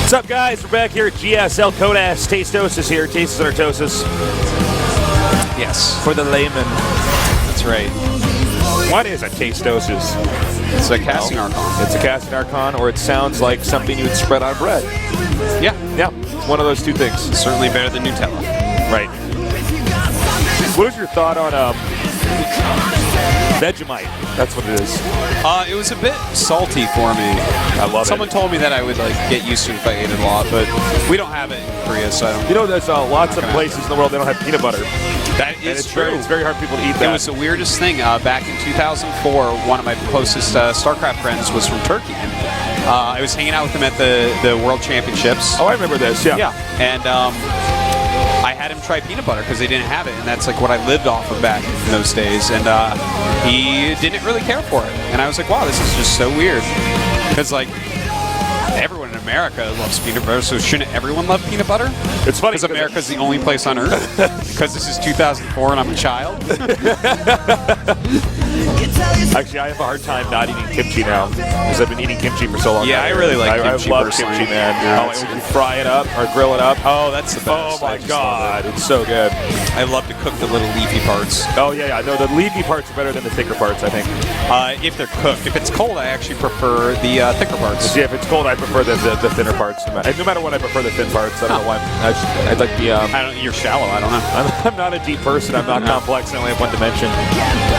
What's up, guys? We're back here at GSL. Kodas Tastosis here. Tastes and Artosis. Yes. For the layman. That's right. What is a Tastosis? It's a casting archon. It's a casting archon, or it sounds like something you would spread on bread. Yeah. Yeah. It's one of those two things. Certainly better than Nutella. Right. What is your thought on Vegemite? That's what it is. It was a bit salty for me. I love Someone told me that I would get used to it if I ate it a lot, but we don't have it in Korea, so I don't. You know, there's lots of places in the world they don't have peanut butter. That is true. It's very hard for people to eat that. It was the weirdest thing. Back in 2004, one of my closest StarCraft friends was from Turkey. I was hanging out with him at the World Championships. Oh, I remember this. Yeah. Yeah, and I had him try peanut butter because they didn't have it, and that's like what I lived off of back in those days. And he didn't really care for it, and I was like, wow, this is just so weird. Because everyone in America loves peanut butter, so shouldn't everyone love peanut butter? It's funny because America's the only place on earth. Because this is 2004 and I'm a child. Actually, I have a hard time not eating kimchi now because I've been eating kimchi for so long. Yeah, I really like kimchi. I love kimchi, man. Yeah, you fry it up or grill it up. Oh, that's the best. Oh my God, it's so good. I love to cook the little leafy parts. Oh yeah. No, the leafy parts are better than the thicker parts, I think. If they're cooked. If it's cold, I actually prefer the thicker parts. Yeah, if it's cold, I prefer the thinner parts. No matter what, I prefer the thin parts. I don't know why. I'd like the. You're shallow. I don't know. I'm not a deep person. I'm not complex. I only have one dimension.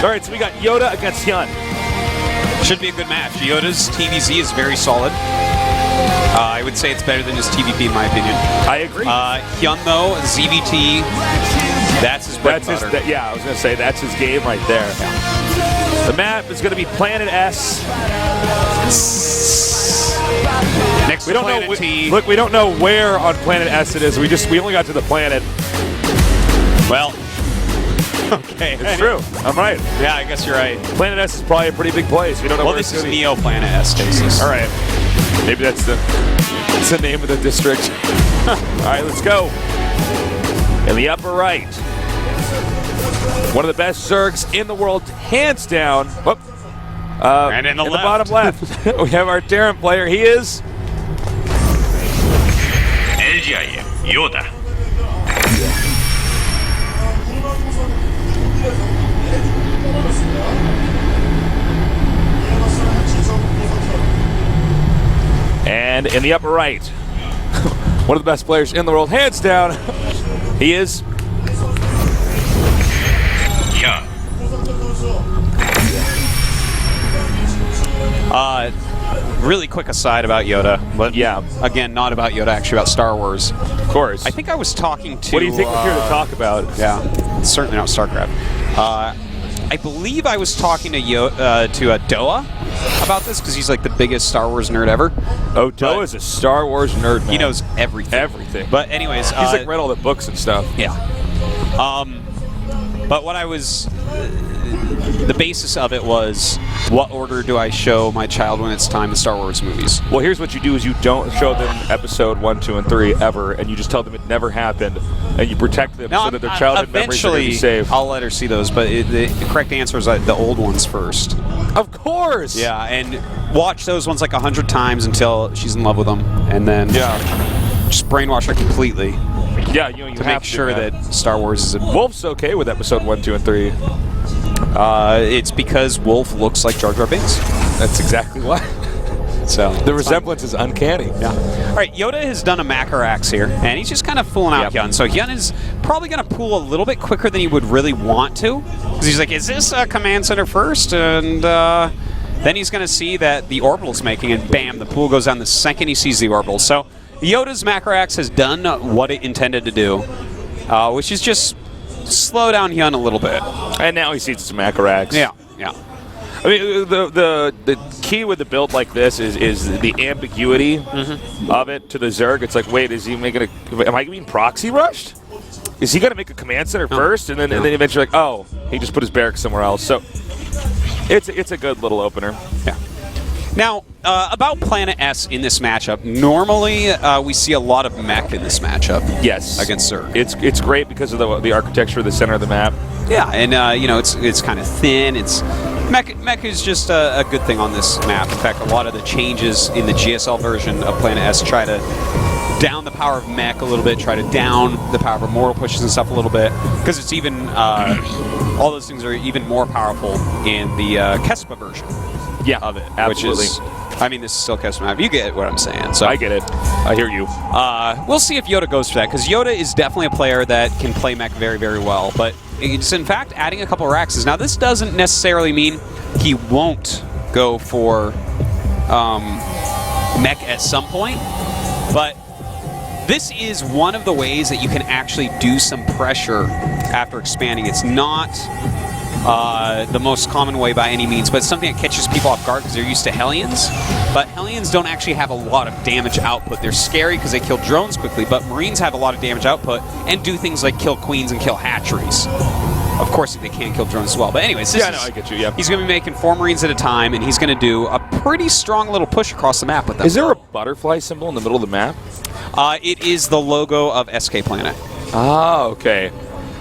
All right, so we got YoDa against HyuN. Should be a good match. YoDa's TVZ is very solid. I would say it's better than his TVP in my opinion. I agree. HyuN though, ZVT, that's his bread and butter. Yeah, I was going to say that's his game right there. Yeah. The map is going to be Planet S. Next to Planet T. Look, we don't know where on Planet S it is. We only got to the planet. Well, okay. It's true. I'm right. Yeah, I guess you're right. Planet S is probably a pretty big place. We don't know where this is Neo Planet S, Stasis. All right. Maybe that's the name of the district. All right, let's go. In the upper right, one of the best Zergs in the world, hands down. Whoop. And in the bottom left, we have our Terran player. He is YoDa. And in the upper right, one of the best players in the world, hands down, he is HyuN. Really quick aside about YoDa, but yeah, again, not about YoDa, actually about Star Wars. Of course. I think I was talking to. What do you think we're here to talk about? Yeah, certainly not StarCraft. I believe I was talking to Doa about this because he's like the biggest Star Wars nerd ever. Oh, Doa is a Star Wars nerd, man. He knows everything. Everything. But anyways, he's like read all the books and stuff. Yeah. But what I was, the basis of it was, what order do I show my child when it's time to Star Wars movies? Well, here's what you do: is you don't show them episode 1, 2, and 3 ever, and you just tell them it never happened, and you protect them so that their childhood memories are going to be safe. I'll let her see those, but the correct answer is the old ones first. Of course. Yeah, and watch those ones like 100 times until she's in love with them, and then just brainwash her completely. Yeah, you to make sure that Star Wars is. Wolf's okay with episode 1, 2, and 3. It's because Wolf looks like Jar Jar Binks. That's exactly why. So the resemblance is uncanny. Yeah. All right, YoDa has done a Macarax here, and he's just kind of fooling out HyuN. So HyuN is probably going to pool a little bit quicker than he would really want to, because he's like, is this a command center first? And then he's going to see that the orbital's making, and bam, the pool goes down the second he sees the orbital. So YoDa's Macarax has done what it intended to do, which is just slow down HyuN a little bit. And now he sees some Macarax. Yeah, yeah. I mean, the key with a build like this is the ambiguity of it to the Zerg. It's like, wait, is he making am I being proxy rushed? Is he going to make a command center first, and then eventually like, oh, he just put his barracks somewhere else? So it's a good little opener. Yeah. Now, about Planet S in this matchup, normally we see a lot of mech in this matchup. Yes. Against Zerg. It's great because of the architecture of the center of the map. Yeah, and you know, it's kind of thin. It's Mech is just a good thing on this map. In fact, a lot of the changes in the GSL version of Planet S try to down the power of Mech a little bit, try to down the power of Immortal pushes and stuff a little bit, because it's even, all those things are even more powerful in the Kespa version of it. Absolutely. Which is, I mean, this is still Kespa map. You get what I'm saying. So I get it. I hear you. we'll see if YoDa goes for that, because YoDa is definitely a player that can play Mech very, very well, but it's in fact adding a couple of Raxes. Now, this doesn't necessarily mean he won't go for Mech at some point, but this is one of the ways that you can actually do some pressure after expanding. It's not the most common way by any means, but it's something that catches people off guard because they're used to Hellions. But Hellions don't actually have a lot of damage output. They're scary because they kill drones quickly, but Marines have a lot of damage output and do things like kill queens and kill hatcheries. Of course, they can kill drones as well. But anyways, I get you, yeah. He's going to be making 4 Marines at a time, and he's going to do a pretty strong little push across the map with them. Is there a butterfly symbol in the middle of the map? It is the logo of SK Planet. Oh, okay.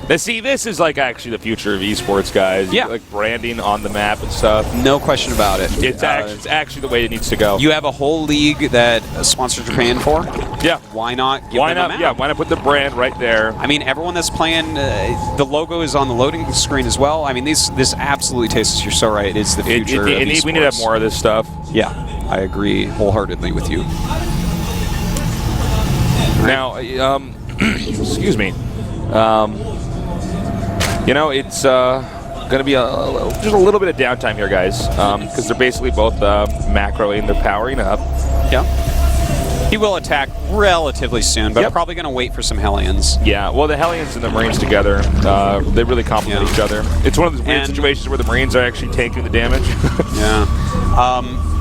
Now, see, this is like actually the future of esports, guys. Yeah. Like branding on the map and stuff. No question about it. It's actually the way it needs to go. You have a whole league that sponsors are paying for. Yeah. Why not give them a map? Yeah, why not put the brand right there? I mean, everyone that's playing, the logo is on the loading screen as well. I mean, this absolutely tastes, you're so right, it is the future of esports. We need to have more of this stuff. Yeah, I agree wholeheartedly with you. Now, excuse me. You know, it's going to be just a little bit of downtime here, guys, because they're basically both macroing, they're powering up. Yeah. He will attack relatively soon, but probably going to wait for some Hellions. Yeah, well, the Hellions and the Marines together, they really complement each other. It's one of those weird situations where the Marines are actually taking the damage.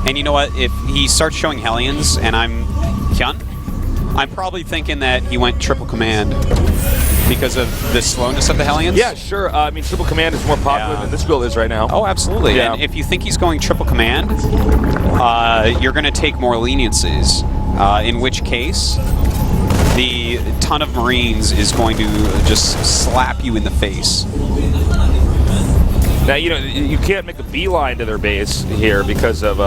And you know what? If he starts showing Hellions and I'm HyuN, I'm probably thinking that he went triple command because of the slowness of the Hellions. Yeah, sure. I mean, triple command is more popular than this build is right now. Oh, absolutely. Yeah. And if you think he's going triple command, you're going to take more leniencies, in which case the ton of Marines is going to just slap you in the face. Now, you know, you can't make a beeline to their base here because of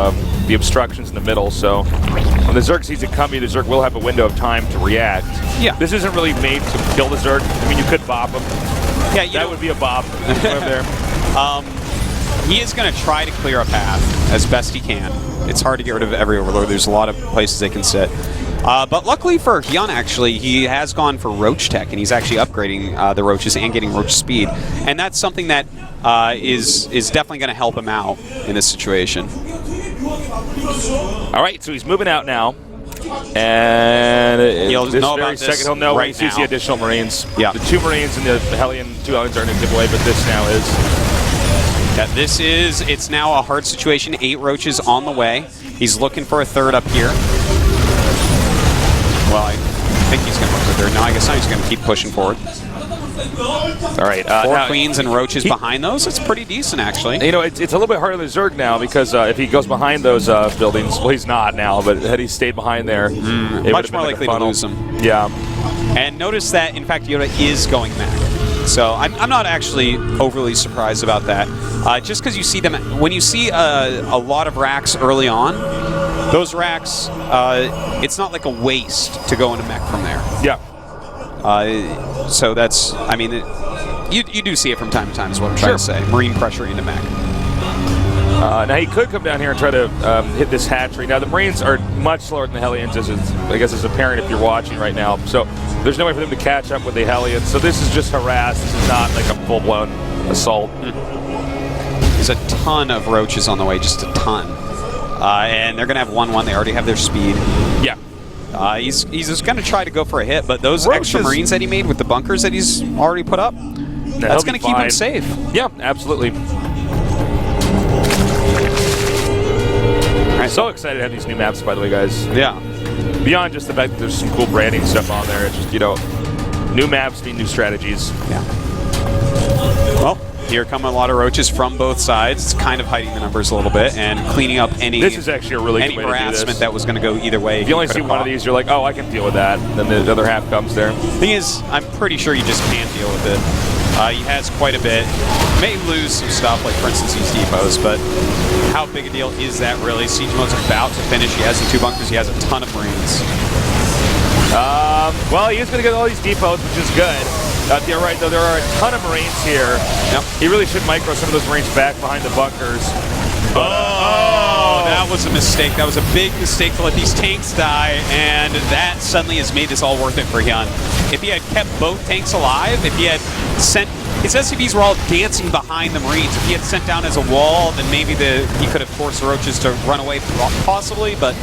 the obstructions in the middle, so when the Zerg sees it coming, the Zerg will have a window of time to react. Yeah. This isn't really made to kill the Zerg. I mean, you could bop him. Yeah, that would be a bop over there. He is going to try to clear a path as best he can. It's hard to get rid of every Overlord. There's a lot of places they can sit. But luckily for HyuN, actually, he has gone for Roach Tech, and he's actually upgrading the Roaches and getting Roach Speed. And that's something that is definitely going to help him out in this situation. All right, so he's moving out now. And he'll this know very about this second, he'll know right when he sees the additional Marines. Yeah. The 2 Marines and the Hellion, 2 Hellions aren't a giveaway, but this now is. Yeah, it's now a hard situation. 8 Roaches on the way. He's looking for a third up here. Well, I think he's going to look for a third. No, I guess not. He's going to keep pushing forward. All right. 4 Queens and Roaches behind those. It's pretty decent, actually. You know, it's a little bit harder than Zerg now because if he goes behind those buildings, well, he's not now, but had he stayed behind there, it much more likely to lose him. Yeah. And notice that, in fact, YoDa is going Mech. So I'm not actually overly surprised about that. Just because you see them, when you see a lot of racks early on, those racks, it's not like a waste to go into Mech from there. Yeah. So that's, I mean, you do see it from time to time is what I'm trying to say. Marine pressure into Mech. Now he could come down here and try to hit this hatchery. Now the Marines are much slower than the Hellions, as I guess is apparent if you're watching right now. So there's no way for them to catch up with the Hellions. So this is just harass. This is not like a full-blown assault. There's a ton of Roaches on the way, just a ton. And they're going to have 1-1. They already have their speed. Yeah. He's just going to try to go for a hit, but those extra Marines that he made with the bunkers that he's already put up, that's going to keep him safe. Yeah, absolutely. I'm so excited to have these new maps, by the way, guys. Yeah. Beyond just the fact that there's some cool branding stuff on there, it's just, you know, new maps mean new strategies. Yeah. Well, here come a lot of Roaches from both sides. It's kind of hiding the numbers a little bit and cleaning up any. This is actually a really good way to do this. Harassment that was going to go either way. If you only see one of these, you're like, oh, I can deal with that. Then the other half comes there. Thing is, I'm pretty sure you just can't deal with it. He has quite a bit. May lose some stuff, like for instance these depots, but how big a deal is that really? Siege mode's about to finish. He has the 2 bunkers. He has a ton of Marines. Well, he is going to get all these depots, which is good. You're right, though. There are a ton of Marines here. Yep. He really should micro some of those Marines back behind the bunkers. Oh, that was a mistake. That was a big mistake to let these tanks die, and that suddenly has made this all worth it for HyuN. If he had kept both tanks alive, if he had sent... His SCVs were all dancing behind the Marines. If he had sent down as a wall, then maybe he could have forced the Roaches to run away, possibly, but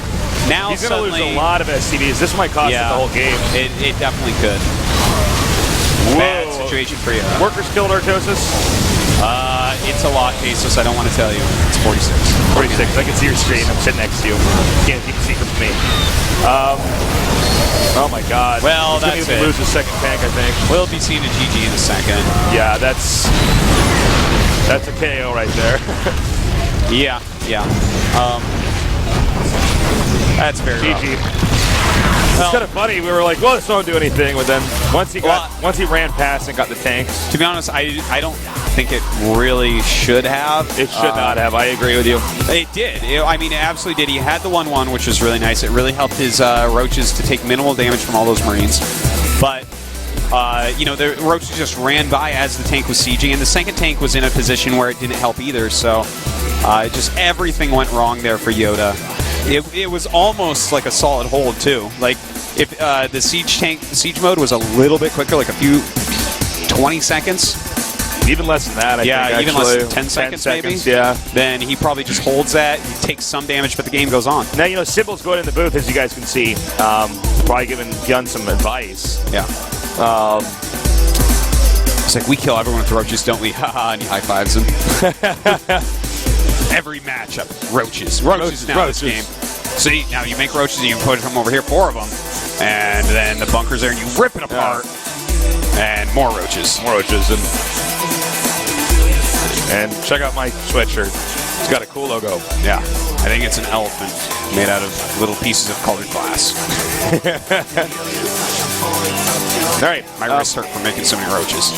now he's going to lose a lot of SCVs. This might cost him the whole game. It definitely could. Whoa. Bad situation for you. Workers killed Artosis? It's a lot, Jesus. I don't want to tell you. It's 46. 46. I can see your screen. I'm sitting next to you. Can't keep a secret from me. Oh my God. Well, he's that's it. Lose his second tank, I think. We'll be seeing a GG in a second. Yeah, that's a KO right there. Yeah. That's very GG. rough. It's kind of funny. We were like, well, this won't do anything, but then once he ran past and got the tanks. To be honest, I don't think it really should have. It should not have. I agree with you. It did. I mean, it absolutely did. He had the 1-1, which was really nice. It really helped his Roaches to take minimal damage from all those Marines. But, you know, the Roaches just ran by as the tank was sieging, and the second tank was in a position where it didn't help either. So, just everything went wrong there for YoDa. It was almost like a solid hold too. Like if the siege mode was a little bit quicker, like a few 20 seconds. Even less than that, I think. Yeah, even less than 10 seconds maybe. Yeah. Then he probably just holds that, he takes some damage, but the game goes on. Now, you know, Symbol's going in the booth, as you guys can see. Probably giving HyuN some advice. Yeah. It's like, we kill everyone with Roaches, don't we? Haha, and he high fives him. Every matchup, Roaches now this game. See, now you make Roaches and you put them over here, 4 of them, and then the bunker's there and you rip it apart, and more Roaches. More Roaches, and check out my sweatshirt. It's got a cool logo. Yeah, I think it's an elephant made out of little pieces of colored glass. All right, my wrists hurt from making so many Roaches.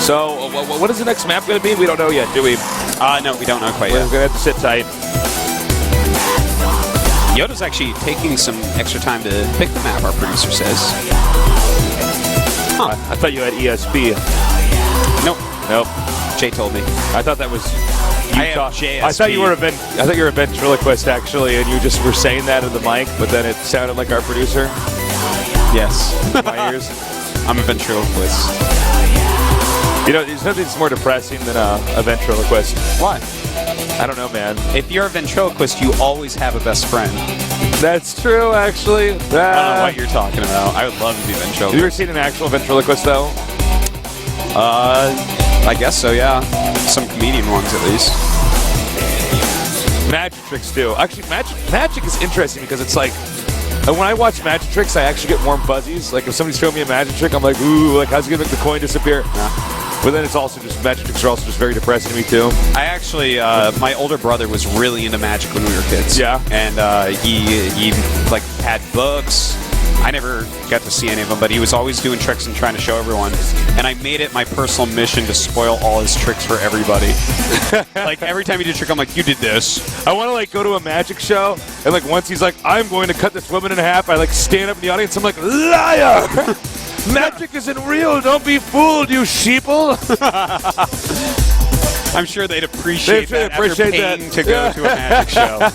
So, what is the next map going to be? We don't know yet, do we? No, we don't know quite yet. We're going to have to sit tight. YoDa's actually taking some extra time to pick the map, our producer says. Huh. I thought you had ESP. Nope. Jay told me. I thought that was I have JSP. I thought you were a ventriloquist, actually, and you just were saying that in the mic, but then it sounded like our producer. Yes. My ears. I'm a ventriloquist. You know, there's nothing that's more depressing than a ventriloquist. Why? I don't know, man. If you're a ventriloquist, you always have a best friend. That's true, actually. I don't know what you're talking about. I would love to be a ventriloquist. Have you ever seen an actual ventriloquist, though? I guess so, yeah. Some comedian ones, at least. Magic tricks do. Actually, magic is interesting because it's like, when I watch magic tricks, I actually get warm fuzzies. Like if somebody's showing me a magic trick, I'm like, ooh, like how's he gonna make the coin disappear? Yeah. But then it's also just, magic tricks are also just very depressing to me too. I actually, my older brother was really into magic when we were kids. Yeah. And he like had books. I never got to see any of them, but he was always doing tricks and trying to show everyone. And I made it my personal mission to spoil all his tricks for everybody. Like every time he did a trick, I'm like, you did this. I want to like go to a magic show, and like once he's like, I'm going to cut this woman in half, I like stand up in the audience, I'm like, liar! Magic isn't real, don't be fooled, you sheeple! I'm sure they'd appreciate that after paying to go to a magic show.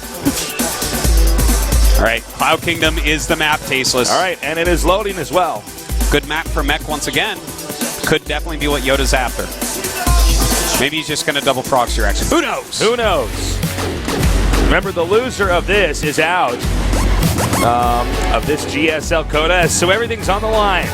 All right, Cloud Kingdom is the map, Tasteless. All right, and it is loading as well. Good map for Mech once again. Could definitely be what YoDa's after. Maybe he's just going to double proxy your action. Who knows? Who knows? Remember, the loser of this is out of this GSL Coda, so everything's on the line.